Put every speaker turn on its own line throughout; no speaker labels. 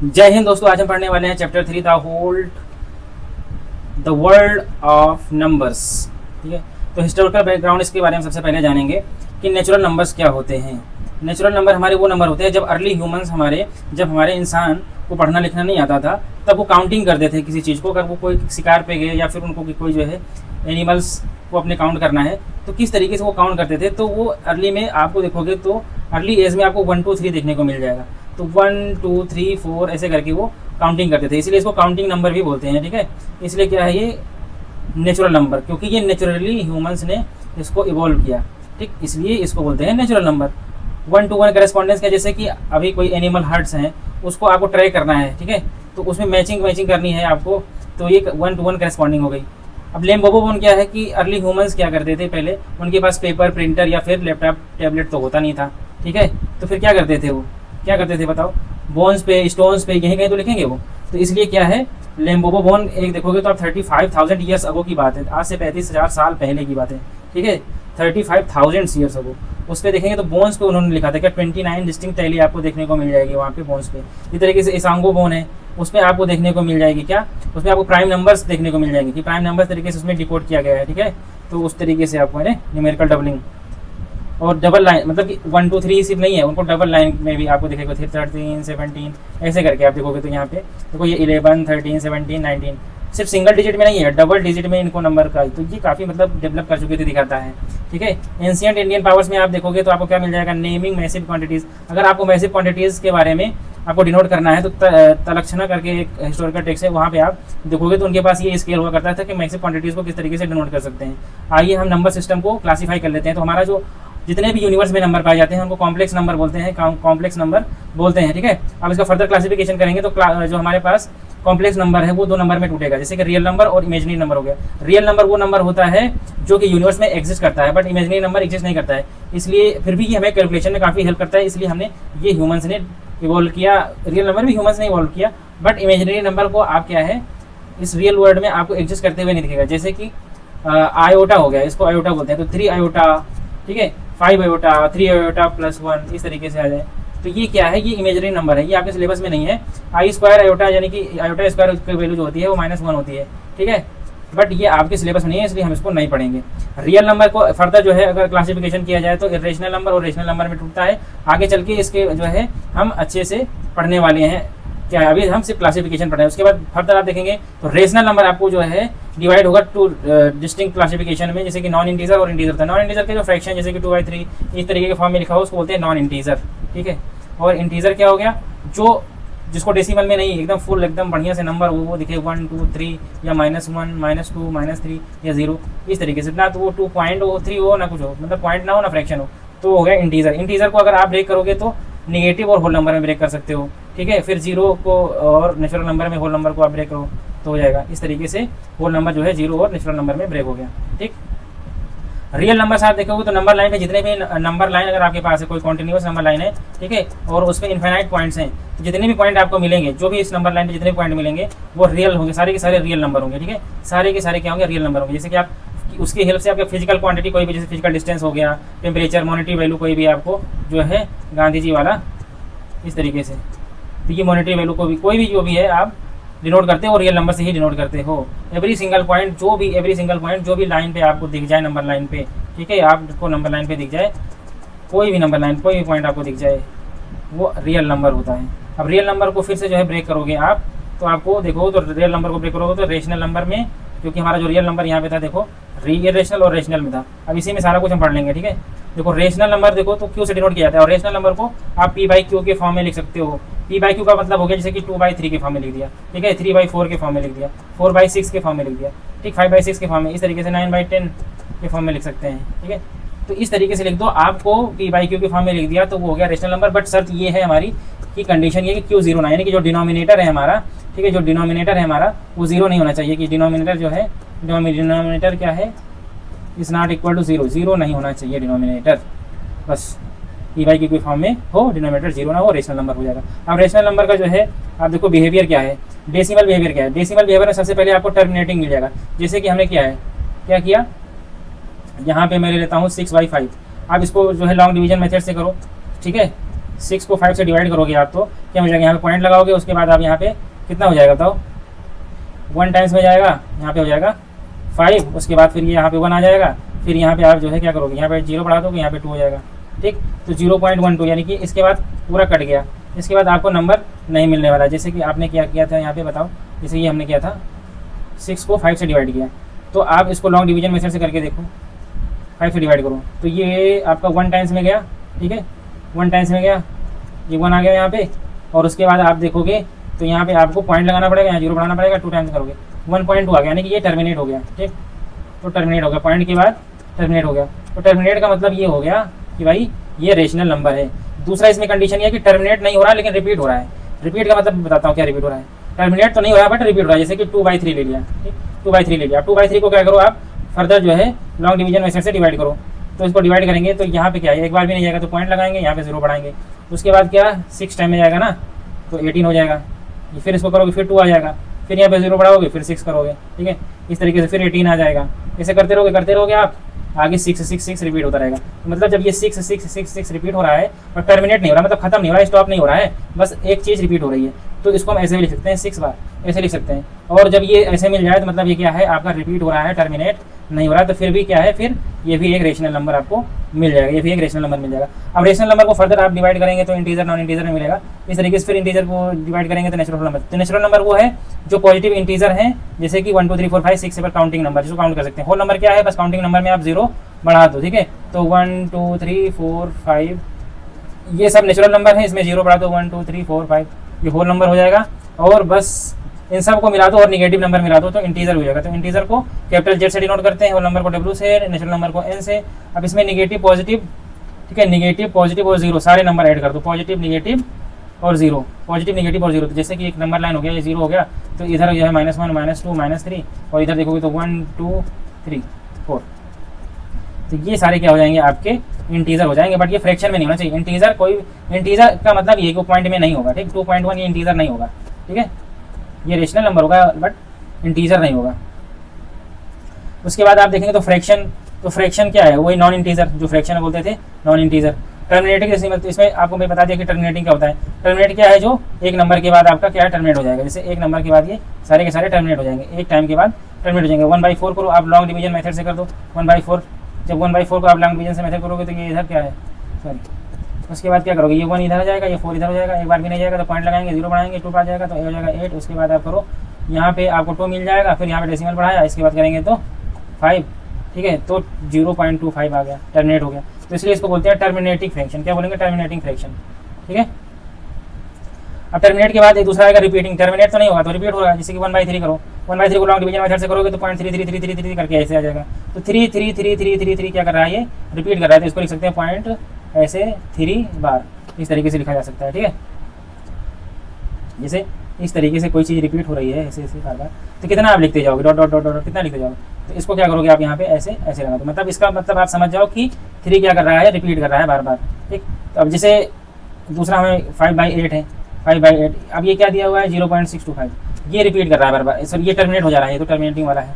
जय हिंद दोस्तों, आज हम पढ़ने वाले हैं chapter 3 the world of numbers. ठीक है, तो हिस्टोरिकल बैकग्राउंड इसके बारे में सबसे पहले जानेंगे कि नेचुरल नंबर्स क्या होते हैं। नेचुरल नंबर हमारे वो नंबर होते हैं जब अर्ली ह्यूमंस जब हमारे इंसान को पढ़ना लिखना नहीं आता था, तब वो काउंटिंग करते थे किसी चीज़ को। अगर वो कोई शिकार पे गए या फिर उनको कोई जो है एनिमल्स को अपने काउंट करना है तो किस तरीके से वो काउंट करते थे। तो वो अर्ली में आपको देखोगे तो अर्ली एज में आपको 1 2 3 देखने को मिल जाएगा। तो 1 2 3 4 ऐसे करके वो काउंटिंग करते थे, इसलिए इसको काउंटिंग नंबर भी बोलते हैं। ठीक है, इसलिए क्या है ये नेचुरल नंबर, क्योंकि ये नेचुरली ह्यूमंस ने इसको इवॉल्व किया। ठीक, इसलिए इसको बोलते हैं नेचुरल नंबर। 1 to 1 करेस्पॉन्डेंस का, जैसे कि अभी कोई एनिमल हर्ट्स हैं उसको आपको ट्रैक करना है। ठीक है, तो उसमें मैचिंग करनी है आपको, तो ये 1 to 1 करेस्पॉन्डिंग हो गई। अब लेम्बोबोन क्या है कि अर्ली ह्यूमंस क्या करते थे, पहले उनके पास पेपर, प्रिंटर या फिर लैपटॉप, टैबलेट तो होता नहीं था। ठीक है, तो फिर क्या करते थे वो, क्या करते थे बताओ, बोन्स पे, स्टोन्स पे, यहीं कहीं तो लिखेंगे वो। तो इसलिए क्या है, लेम्बोबोन एक देखोगे तो आप 35,000 ईयर्स अगो की बात है, आज से 35,000 साल पहले की बात है। ठीक है, 35,000 ईयर्स अगो उस पर देखेंगे तो बोन्स पे उन्होंने लिखा था कि 29 डिस्टिंक्ट टैली आपको देखने को मिल जाएगी वहाँ पे बोन्स पे। इस तरीके से इसांगो बोन है, उस पर आपको देखने को मिल जाएगी क्या, उसमें आपको प्राइम नंबर्स देखने को मिल जाएंगे कि प्राइम नंबर तरीके से उसमें डिकोड किया गया है। ठीक है, तो उस तरीके से आपको है न्यूमेरिकल डबलिंग और डबल लाइन, मतलब कि 1 2 3 सिर्फ नहीं है, उनको डबल लाइन में भी आपको दिखेगा 13 17 ऐसे करके आप देखोगे। तो यहाँ पे देखो ये 11 13 17 19 सिर्फ सिंगल डिजिट में नहीं है, डबल डिजिट में इनको नंबर का, तो ये काफ़ी मतलब डेवलप कर चुके थे दिखाता है। ठीक है, एंशिएंट इंडियन पावर्स में आप देखोगे तो आपको क्या मिल जाएगा, नेमिंग मैसिव क्वांटिटीज़। अगर आपको मैसिव क्वांटिटीज़ के बारे में आपको डिनोट करना है तो तलक्षणा करके एक हिस्टोरिकल टेक्स्ट है, वहाँ पे आप देखोगे तो उनके पास ये स्केल हुआ करता था कि मैसिव क्वांटिटीज़ को किस तरीके से डिनोट कर सकते हैं। आइए हम नंबर सिस्टम को क्लासीफाई कर लेते हैं। तो हमारा जो जितने भी यूनिवर्स में नंबर पाए जाते हैं उनको कॉम्प्लेक्स नंबर बोलते हैं, कॉम्प्लेक्स नंबर बोलते हैं। ठीक है, अब इसका फर्दर क्लासिफिकेशन करेंगे तो जो हमारे पास कॉम्प्लेक्स नंबर है वो 2 नंबर में टूटेगा, जैसे कि रियल नंबर और इमेजिनरी नंबर हो गया। रियल नंबर वो नंबर होता है जो कि यूनिवर्स में एग्जिस्ट करता है, बट इमेजिनरी नंबर एग्जिस्ट नहीं करता है, इसलिए फिर भी ये हमें कैलकुलेशन में काफ़ी हेल्प करता है, इसलिए हमने ये ह्यूमंस ने इवॉल्व किया। रियल नंबर भी ह्यूमंस ने इवॉल्व किया, बट इमेजिनरी नंबर को आप क्या है इस रियल वर्ल्ड में आपको एग्जिस्ट करते हुए नहीं दिखेगा। जैसे कि आयोटा हो गया, इसको आयोटा बोलते हैं, तो 3 आयोटा, ठीक है, 5 आयोटा, 3 आयोटा प्लस 1 इस तरीके से आ जाए तो ये क्या है, ये इमेजिनरी नंबर है, ये आपके सिलेबस में नहीं है। आई स्क्वायर आयोटा यानी कि आयोटा स्क्वायर की वैल्यू जो होती है वो -1 होती है। ठीक है, बट ये आपके सिलेबस में नहीं है, इसलिए हम इसको नहीं पढ़ेंगे। रियल नंबर को फर्दर जो है अगर क्लासिफिकेशन किया जाए तो इरेशनल नंबर और रेशनल नंबर में टूटता है। आगे चल के इसके जो है हम अच्छे से पढ़ने वाले हैं, क्या अभी हम सिर्फ क्लासिफिकेशन पढ़े हैं, उसके बाद फर्दर आप देखेंगे तो रेशनल नंबर आपको जो है डिवाइड होगा 2 डिस्टिंक्ट क्लासिफिकेशन में, जैसे कि नॉन इंटीजर और इंटीजर था। नॉन इंटीजर के जो फ्रैक्शन जैसे कि 2/3 इस तरीके के फॉर्म में लिखा हो उसको बोलते हैं नॉन इंटीजर। ठीक है, और इंटीजर क्या हो गया, जो जिसको डेसिमल में नहीं, एकदम फुल एकदम बढ़िया से नंबर वो दिखे 1 2 3 या -1 -2 -3 या 0 इस तरीके से, ना तो वो 2.3 हो ना कुछ हो, मतलब पॉइंट ना हो ना फ्रैक्शन हो, तो हो गया इंटीजर। इंटीजर को अगर आप ब्रेक करोगे तो निगेटिव और होल नंबर में ब्रेक कर सकते हो। ठीक है, फिर 0 को और नेचुरल नंबर में होल नंबर को आप ब्रेक करो तो हो जाएगा। इस तरीके से होल नंबर जो है 0 और नेचुरल नंबर में ब्रेक हो गया। ठीक, रियल नंबर साथ देखोगे तो नंबर लाइन पे जितने भी नंबर लाइन अगर आपके पास है, कोई कॉन्टिन्यूस नंबर लाइन है, ठीक है, और उसमें इनफाइनाइट पॉइंट्स हैं, तो जितने भी पॉइंट आपको मिलेंगे, जो भी इस नंबर लाइन पे जितने भी पॉइंट मिलेंगे वो रियल होंगे, सारे के सारे रियल नंबर होंगे। ठीक है, सारे के सारे क्या होंगे, रियल नंबर होंगे। जैसे कि आप उसकी हेल्प से आपका फिजिकल क्वांटिटी कोई भी, जैसे फिजिकल डिस्टेंस हो गया, टेम्परेचर, मॉनिटरी वैल्यू कोई भी आपको जो है गांधी जी वाला इस तरीके से, तो ये मॉनिटरी वैल्यू को भी कोई भी जो भी है आप डिनोट करते हो, रियल नंबर से ही डिनोट करते हो। एवरी सिंगल पॉइंट जो भी लाइन पे आपको दिख जाए नंबर लाइन पे, ठीक है, आपको नंबर लाइन पे दिख जाए कोई भी नंबर लाइन, कोई भी पॉइंट आपको दिख जाए वो रियल नंबर होता है। अब रियल नंबर को फिर से जो है ब्रेक करोगे आप, तो आपको देखो तो रियल नंबर को ब्रेक करोगे तो रेशनल नंबर में, क्योंकि हमारा जो रियल नंबर यहाँ पे था देखो इरेशनल और रेशनल में था, अब इसी में सारा कुछ हम पढ़ लेंगे। ठीक है, देखो रेशनल नंबर देखो तो क्यू से डिनोट किया जाता है, और रेशनल नंबर को आप p/q के फॉर्म में लिख सकते हो। p/q का मतलब हो गया जैसे कि 2/3 के फॉर्म में लिख दिया, ठीक है, 3/4 के फॉर्म में लिख दिया, 4/6 के फॉर्म में लिख दिया, ठीक, 5/6 के फॉर्म में, इस तरीके से 9/10 के फॉर्म में लिख सकते हैं। ठीक है, तो इस तरीके से लिख दो, आपको p/q के फॉर्म में लिख दिया तो वो हो गया रेशनल नंबर। बट शर्त ये है हमारी कि कंडीशन ये कि q 0 ना, यानी कि जो डिनोमिनेटर है हमारा, ठीक है, जो डिनोमिनेटर है हमारा वो 0 नहीं होना चाहिए, कि डिनोमिनेटर जो है, डिनोमिनेटर क्या है, इज नॉट इक्वल टू 0, 0 नहीं होना चाहिए डिनोमिनेटर, बस p/q के फॉर्म में हो, डिनोमिनेटर 0 ना हो, रेशनल नंबर हो जाएगा। अब रेशनल नंबर का जो है आप देखो बिहेवियर क्या है, डेसिमल बिहेवियर क्या है। डेसिमल बिहेवियर में सबसे पहले आपको टर्मिनेटिंग मिल जाएगा, जैसे कि हमने क्या किया, यहाँ पे मैं ले लेता हूँ 6/5, आप इसको जो है लॉन्ग डिवीजन मेथड से करो। ठीक है, 6 को 5 से डिवाइड करोगे आप तो क्या हो जाएगा, यहाँ पे पॉइंट लगाओगे, उसके बाद आप यहाँ पे कितना हो जाएगा बताओ, 1 टाइम्स में जाएगा, यहाँ पे हो जाएगा 5, उसके बाद फिर ये यहाँ पे 1 आ जाएगा, फिर यहाँ पे आप जो है क्या करोगे, यहाँ पे 0 बढ़ा दोगे, यहाँ पे 2 हो जाएगा, ठीक। तो 0.12 यानी कि इसके बाद पूरा कट गया, इसके बाद आपको नंबर नहीं मिलने वाला। जैसे कि आपने क्या किया था यहाँ पे बताओ, जैसे ये हमने किया था 6 को 5 से डिवाइड किया, तो आप इसको लॉन्ग डिवीजन मेथड से करके देखो, 5 से डिवाइड करो तो ये आपका 1 टाइम्स में गया, ठीक है, 1 टाइम्स में गया, ये 1 आ गया यहाँ पे, और उसके बाद आप देखोगे तो यहाँ पे आपको पॉइंट लगाना पड़ेगा, यहाँ 0 बढ़ाना पड़ेगा, 2 टाइम्स करोगे 1.2 आ गया, यानी कि ये टर्मिनेट हो गया, ठीक। तो टर्मिनेट हो गया, पॉइंट के बाद टर्मिनेट हो गया। तो टर्मिनेट का मतलब ये हो गया कि भाई ये रेशनल नंबर है। दूसरा इसमें कंडीशन ये है कि टर्मिनेट नहीं हो रहा है लेकिन रिपीट हो रहा है। रिपीट का मतलब बताता हूँ क्या रिपीट हो रहा है। टर्मिनेट तो नहीं हो रहा है बट रिपीट हो रहा है, जैसे कि 2/3 ले लिया, ठीक, 2/3 ले लिया। 2/3 को क्या करो आप फर्दर जो है लॉन्ग डिवीजन मेथड से डिवाइड करो, तो इसको डिवाइड करेंगे तो यहाँ पे क्या है, एक बार भी नहीं जाएगा तो पॉइंट लगाएंगे, यहाँ पे 0 बढ़ाएंगे, उसके बाद क्या 6 टाइम में जाएगा ना तो 18 हो जाएगा, फिर इसको करोगे फिर 2 आ जाएगा, फिर यहाँ पे 0 बढ़ाओगे फिर 6 करोगे, ठीक है, इस तरीके से फिर 18 आ जाएगा। ऐसे करते रहोगे आप, आगे 6 रिपीट होता रहेगा। मतलब जब ये 6 रिपीट हो रहा है और टर्मिनेट नहीं हो रहा, मतलब खत्म नहीं हो रहा है, स्टॉप नहीं हो रहा है, बस एक चीज़ रिपीट हो रही है, तो इसको हम ऐसे भी लिख सकते हैं 6 बार, ऐसे लिख सकते हैं। और जब ये ऐसे मिल जाए तो मतलब ये क्या है, आपका रिपीट हो रहा है, टर्मिनेट नहीं हो रहा है, तो फिर भी क्या है, फिर ये भी एक रेशनल नंबर आपको मिल जाएगा, ये भी एक रेशनल नंबर मिल जाएगा। अब रेशनल नंबर को फर्दर आप डिवाइड करेंगे तो इंटीजर नॉन इंटीजर में मिलेगा, इस तरीके से फिर इंटीजर को डिवाइड करेंगे तो नेचुरल नंबर। तो नेचुरल नंबर वो है जो पॉजिटिव इंटीजर है, जैसे कि 1 2 3 4 5 6 7 काउंटिंग नंबर, जिसको काउंट कर सकते हैं। होल नंबर क्या है, बस काउंटिंग नंबर में आप 0 बढ़ा दो, ठीक है। तो 1 2 3 4 5 ये सब नेचुरल नंबर है, इसमें 0 बढ़ा दो, 1 2 3 4 5 ये होल नंबर हो जाएगा। और बस इन सब को मिला दो और निगेटिव नंबर मिला दो तो इंटीजर हो जाएगा। तो इंटीजर को कैपिटल जेड से डिनोट करते हैं, होल नंबर को डब्ल्यू से, नेचुरल नंबर को एन से। अब इसमें निगेटिव पॉजिटिव, ठीक है, निगेटिव पॉजिटिव और 0 सारे नंबर ऐड कर दो, पॉजिटिव निगेटिव और 0, पॉजिटिव निगेटिव और 0। तो जैसे कि एक नंबर लाइन हो गया, ये 0 हो गया, तो इधर जो है -1 -2 -3 और इधर देखोगे तो 1 2 3 4। तो ये सारे क्या हो जाएंगे, आपके इंटीजर हो जाएंगे, बट ये फ्रैक्शन में नहीं होना चाहिए। इंटीजर कोई इंटीजर का मतलब ये कि पॉइंट में नहीं होगा, ठीक। 2.1 ये इंटीजर नहीं होगा, ठीक है, ये रेशनल नंबर होगा बट इंटीजर नहीं होगा। उसके बाद आप देखेंगे तो फ्रैक्शन क्या है, वही नॉन इंटीजर जो फ्रैक्शन बोलते थे, नॉन इंटीजर। टर्मिनेटिंग डेसिमल, तो इसमें आपको मैं बता दिया कि टर्मिनेटिंग क्या होता है। टर्मिनेट क्या है, जो एक नंबर के बाद आपका क्या है, टर्मिनेट हो जाएगा। जैसे एक नंबर के बाद ये सारे के सारे टर्मिनेट हो जाएंगे, एक टाइम के बाद टर्मिनेट हो जाएंगे। 1/4 को आप लॉन्ग डिवीजन मेथड से कर दो, 1/4। जब 1/4 को आप लॉन्ग डिवीजन से मेथड करोगे तो ये इधर क्या है, सॉरी, उसके बाद क्या करोगे, ये 1 इधर आ जाएगा, ये 4 इधर हो जाएगा, एक बार भी नहीं जाएगा तो पॉइंट लगाएंगे, 0 बढ़ाएंगे, 2 आ जाएगा तो ये हो जाएगा 8। उसके बाद आप करो, यहाँ पे आपको 2 मिल जाएगा, फिर यहाँ पे डेसिमल बढ़ाया, इसके बाद करेंगे तो 5, ठीक है, तो 0.25 आ गया, टर्मिनेट हो गया। तो इसलिए इसको बोलते हैं टर्मिनेटिंग फ्रैक्शन। क्या बोलेंगे, टर्मिनेटिंग फ्रैक्शन, ठीक है। अब टर्मिनेट के बाद एक दूसरा आएगा रिपीटिंग। टर्मिनेट तो नहीं होगा तो रिपीट होगा, जैसे कि 1/3 करो, 1/3 को लॉन्ग डिवीजन मेथड से करोगे तो 0.3333 करके ऐसे आ जाएगा। तो 3 क्या कर रहा है, ये रिपीट कर रहा है, तो इसको लिख सकते हैं पॉइंट ऐसे 3 बार, इस तरीके से लिखा जा सकता है, ठीक है। जैसे इस तरीके से कोई चीज़ रिपीट हो रही है ऐसे ऐसे बार बार, तो कितना आप लिखते जाओगे, डॉट डॉट डॉट डॉट कितना लिखते जाओगे। तो इसको क्या करोगे आप यहाँ पे ऐसे ऐसे लगा दो, मतलब इसका मतलब आप समझ जाओ कि 3 क्या कर रहा है, रिपीट कर रहा है बार बार, ठीक। तो अब जैसे दूसरा हमें 5/8 है, 5/8। अब ये क्या दिया हुआ है, 0.625, ये रिपीट कर रहा है बार बार, सर ये टर्मिनेट हो जा रहा है, ये तो टर्मिनेटिंग वाला है,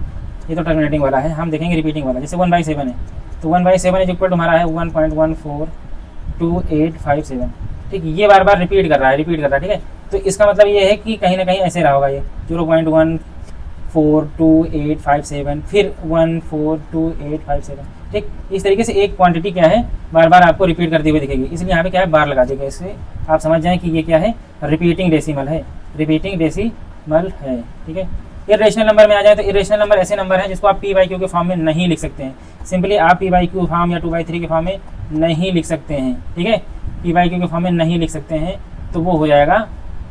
ये तो टर्मिनेटिंग वाला है। हम देखेंगे रिपीटिंग वाला, जैसे 1/7 है, तो 1/7 इज इक्वल टू हमारा है 1.142857, ठीक। ये बार बार रिपीट कर रहा है, ठीक है। तो इसका मतलब ये है कि कहीं ना कहीं ऐसे रहा होगा, ये 0.142857, फिर 1422857, ठीक। इस तरीके से एक क्वांटिटी क्या है, बार बार आपको रिपीट करते हुए दिखेगी, इसलिए यहाँ पे क्या है, बार लगा देगा। इससे आप समझ जाएं कि ये क्या है, रिपीटिंग डेसिमल है, रिपीटिंग डेसिमल है, ठीक है। इरेशनल नंबर में आ जाए तो इरेशनल नंबर ऐसे नंबर है जिसको आप p/q के फॉर्म में नहीं लिख सकते हैं। सिंपली आप p/q फॉर्म या 2/3 के फॉर्म में नहीं लिख सकते हैं, ठीक है, p/q के फॉर्म में नहीं लिख सकते हैं, तो वो हो जाएगा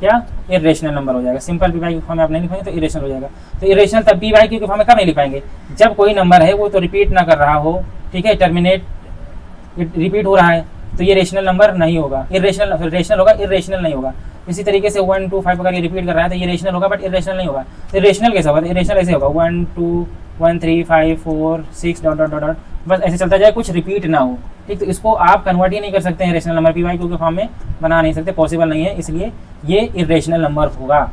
क्या, इरेशनल नंबर हो जाएगा। सिंपल p/q के फॉर्म में आप नहीं लिखेंगे तो इरेशनल हो जाएगा। तो इरेशनल तब p/q के फॉर्म में कब नहीं लिख पाएंगे, जब कोई नंबर है वो तो रिपीट ना कर रहा हो, ठीक है, टर्मिनेट रिपीट हो रहा है, तो ये रेशनल नंबर नहीं होगा, इरेशनल रेशनल होगा, इरेशनल नहीं होगा। इसी तरीके से 1 2 5 अगर ये रिपीट कर रहा है तो ये रेशनल होगा बट इरेशनल नहीं होगा। तो इरेशनल कैसा होगा, इरेशनल ऐसे होगा 1 2 1 3 5 4 6 डॉट डॉट डॉट, बस ऐसे चलता जाए, कुछ रिपीट ना हो, ठीक। तो इसको आप कन्वर्ट ही नहीं कर सकते हैं रेशनल नंबर, p/q के फॉर्म में बना नहीं सकते, पॉसिबल नहीं है, इसलिए ये इरेशनल नंबर होगा,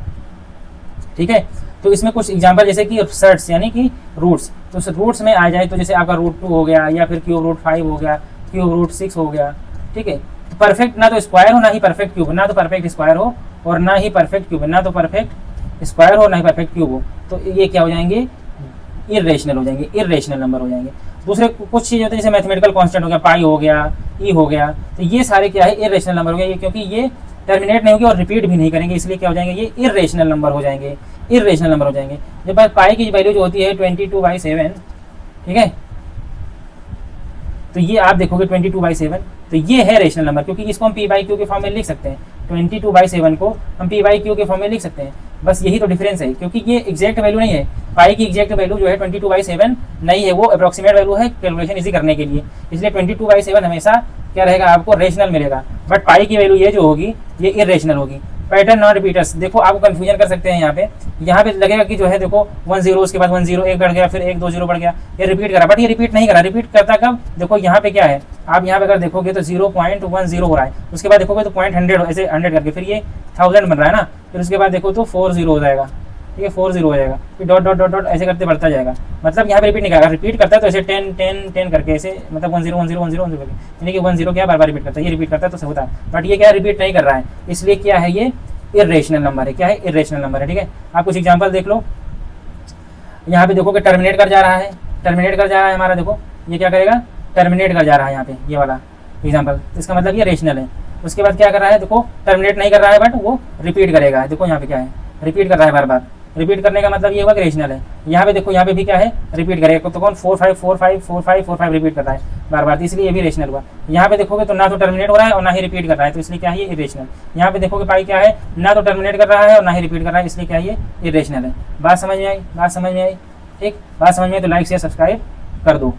ठीक है। तो इसमें कुछ एग्जांपल जैसे कि सर्ट्स यानी कि रूट्स, तो रूट्स में आ जाए तो जैसे आपका √2 हो गया, या फिर √5 हो गया, √6 हो गया, ठीक है। परफेक्ट ना तो स्क्वायर हो ना ही परफेक्ट क्यूब, ना तो परफेक्ट स्क्वायर हो और ना ही परफेक्ट क्यूब, ना तो परफेक्ट स्क्वायर हो ना ही परफेक्ट क्यूब हो, तो ये क्या हो जाएंगे, इरेशनल हो जाएंगे, इरेशनल नंबर हो जाएंगे। दूसरे कुछ चीज़ होती है जैसे मैथमेटिकल कांस्टेंट हो गया, पाई हो गया, ई हो गया, तो ये सारे क्या है, इरेशनल नंबर हो गया, क्योंकि ये टर्मिनेट नहीं होंगे और रिपीट भी नहीं करेंगे, इसलिए क्या हो जाएंगे, ये इरेशनल नंबर हो जाएंगे, इरेशनल नंबर हो जाएंगे। जब पाई की वैल्यू जो होती है 22/7, ठीक है, तो ये आप देखोगे 22/7, तो ये है रेशनल नंबर, क्योंकि इसको हम पी बाई क्यू के फॉर्म में लिख सकते हैं, 22/7 को हम पी बाई क्यू के फॉर्म में लिख सकते हैं। बस यही तो डिफरेंस है, क्योंकि ये एग्जैक्ट वैल्यू नहीं है, पाई की एग्जैक्ट वैल्यू जो है 22/7 नहीं है, वो अप्रोक्सीमेट वैल्यू है कैलकुलेशन इजी करने के लिए, इसलिए 22/7 हमेशा क्या रहेगा, आपको रेशनल मिलेगा। बट पाई की वैल्यू ये जो होगी ये इरेशनल होगी। पैटर्न नॉन रिपीटर्स, देखो आपको कंफ्यूजन कर सकते हैं यहाँ पे लगेगा कि जो है देखो 1 0 उसके बाद 1 0 एक बढ़ गया, फिर 1 2 0 बढ़ गया, ये रिपीट करा, बट ये रिपीट नहीं करा। रिपीट करता कब, देखो यहाँ पे क्या है, आप यहाँ पे अगर देखोगे तो 0.10 हो रहा है, उसके बाद देखोगे तो 0.100 ऐसे 100 करके फिर ये 1000 बन रहा है ना, फिर उसके बाद देखो तो 40 हो जाएगा, ठीक है, 40 हो जाएगा, फिर डॉट डॉट डॉट डॉट ऐसे करते बढ़ता जाएगा। मतलब यहाँ पे रिपीट नहीं करेगा, रिपीट करता है तो ऐसे 10 10 10 करके ऐसे, मतलब 10 10 10 10 10 करके, यानी कि 10 क्या बार बार रिपीट करता है, ये रिपीट करता है तो होता है, बट ये क्या रिपीट नहीं कर रहा है, इसलिए क्या है, ये इरेशनल नंबर है। क्या है, इरेशनल नंबर है, ठीक है। आप कुछ एग्जांपल देख लो, यहाँ पे देखो कि टर्मिनेट कर जा रहा है, टर्मिनेट कर जा रहा है हमारा, देखो ये क्या करेगा, टर्मिनेट कर जा रहा है यहाँ पे, ये वाला एग्जांपल, इसका मतलब ये रेशनल है। उसके बाद क्या कर रहा है, देखो टर्मिनेट नहीं कर रहा है बट वो रिपीट करेगा, देखो यहाँ पे क्या है, रिपीट कर रहा है बार बार, रिपीट करने का मतलब ये हुआ कि रेशनल है। यहाँ पे देखो, यहाँ पे भी क्या है, रिपीट करेगा, तो कौन 4 5 4 5 4 5 4 5 रिपीट कर रहा है बार बार, इसलिए ये भी रेशनल हुआ। यहाँ पे देखोगे तो ना तो टर्मिनेट हो रहा है और ना ही रिपीट कर रहा है, तो इसलिए क्या है, ये इरेशनल। यहाँ पे देखोगे पाई क्या है, ना तो टर्मिनेट कर रहा है और ना ही रिपीट कर रहा है, इसलिए क्या है, ये इरेशनल है। बात समझ में आई, बात समझ में आई, ठीक, बात समझ में आई तो लाइक शेयर सब्सक्राइब कर दो।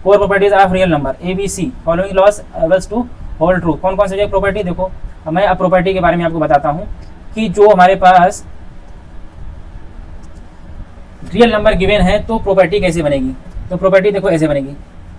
Core properties of real number ABC, following laws enables to hold true. कौन कौन से प्रॉपर्टी, देखो मैं अब प्रॉपर्टी के बारे में आपको बताता हूँ कि जो हमारे पास रियल नंबर गिवन है तो प्रॉपर्टी कैसे बनेगी। तो प्रॉपर्टी देखो ऐसे बनेगी,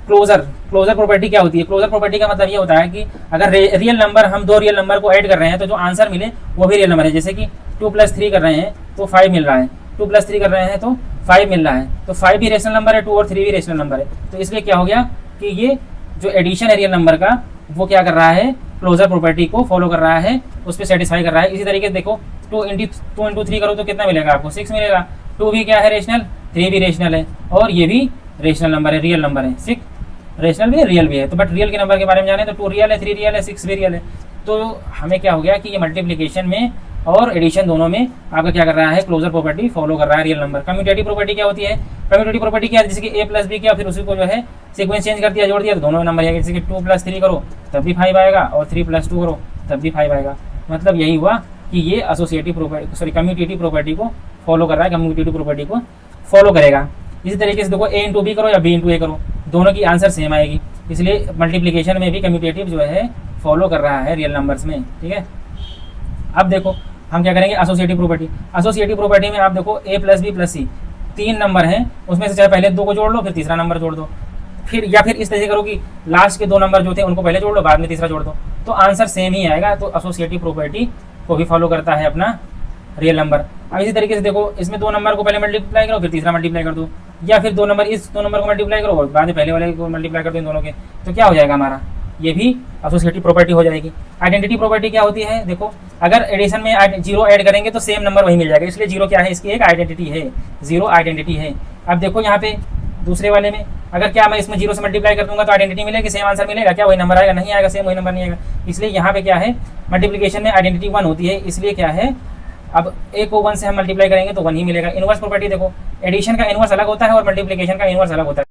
क्लोजर प्रॉपर्टी क्या होती है, क्लोजर प्रॉपर्टी का मतलब ये होता है कि अगर रियल नंबर, हम दो रियल नंबर को ऐड कर रहे हैं तो जो आंसर मिले वो भी रियल नंबर है। जैसे कि 2 + 3 कर रहे हैं तो 5 मिल रहा है, 2 + 3 कर रहे हैं तो 5 मिल रहा है, तो 5 भी रेशनल नंबर है, 2 और 3 भी रेशनल नंबर है। तो इसलिए क्या हो गया कि ये जो एडिशन है रियल नंबर का वो क्या कर रहा है, क्लोजर प्रॉपर्टी को फॉलो कर रहा है, उस पर सेटिस्फाई कर रहा है। इसी तरीके से देखो 2 × 3 करो तो कितना मिलेगा आपको, 6 मिलेगा। 2 भी क्या है, रेशनल, 3 भी रेशनल है और ये भी रेशनल नंबर है, रियल नंबर है। 6 रेशनल भी है, रियल भी है। तो बट रियल के नंबर के बारे में जाने तो 2 रियल है, 3 रियल है, 6 भी रियल है। तो हमें क्या हो गया कि ये मल्टीप्लिकेशन में और एडिशन दोनों में आपका क्या कर रहा है, क्लोजर प्रॉपर्टी फॉलो कर रहा है रियल नंबर। कम्यूटेटिव प्रॉपर्टी क्या होती है, कम्यूटेटिव प्रॉपर्टी क्या है, जैसे कि A + B किया फिर उसी को जो है सीक्वेंस चेंज कर दिया, जोड़ दिया तो दोनों नंबर आएगा। जैसे कि 2 + 3 करो तब भी 5 आएगा और 3 + 2 करो तब भी 5 आएगा। मतलब यही हुआ कि ये associative property, sorry commutative property को फॉलो कर रहा है, कम्यूटेटिव प्रॉपर्टी को फॉलो करेगा। इसी तरीके से देखो A × B करो या B × A करो, दोनों की आंसर सेम आएगी। इसलिए मल्टीप्लिकेशन में भी कम्यूटेटिव जो है फॉलो कर रहा है रियल नंबर्स में, ठीक है। अब देखो हम क्या करेंगे, एसोसिएटिव प्रॉपर्टी। एसोसिएटिव प्रॉपर्टी में आप देखो A + B + C 3 नंबर हैं, उसमें से चाहे पहले 2 को जोड़ लो फिर तीसरा नंबर जोड़ दो, फिर या फिर इस तरह से करो कि लास्ट के 2 नंबर जो थे उनको पहले जोड़ लो बाद में तीसरा जोड़ दो, तो आंसर सेम ही आएगा। तो एसोसिएटिव प्रॉपर्टी को भी फॉलो करता है अपना रियल नंबर। अब इसी तरीके से देखो, इसमें 2 नंबर को पहले मल्टीप्लाई करो फिर तीसरा मल्टीप्लाई कर दो, या फिर 2 नंबर, इस 2 नंबर को मल्टीप्लाई करो और बाद में पहले वाले को मल्टीप्लाई कर दो इन दोनों के, तो क्या हो जाएगा हमारा, ये भी एसोसिएटिव प्रॉपर्टी हो जाएगी। आइडेंटिटी प्रॉपर्टी क्या होती है, देखो अगर एडिशन में 0 ऐड करेंगे तो सेम नंबर वही मिल जाएगा, इसलिए 0 क्या है, इसकी एक आइडेंटिटी है, 0 आइडेंटिटी है। अब देखो यहाँ पे दूसरे वाले में अगर क्या मैं इसमें 0 से मल्टीप्लाई कर दूंगा तो आइडेंटिटी मिलेगी, सेम आंसर मिलेगा, क्या वही नंबर आएगा, नहीं आएगा, सेम वही नंबर नहीं आएगा। इसलिए यहाँ पे क्या है, मल्टीप्लिकेशन में आइडेंटिटी 1 होती है, इसलिए क्या है, अब A को 1 से हम मल्टीप्लाई करेंगे तो 1 ही मिलेगा। इनवर्स प्रॉपर्टी देखो, एडिशन का इनवर्स अलग होता है और मल्टीप्लिकेशन का इनवर्स अलग होता है।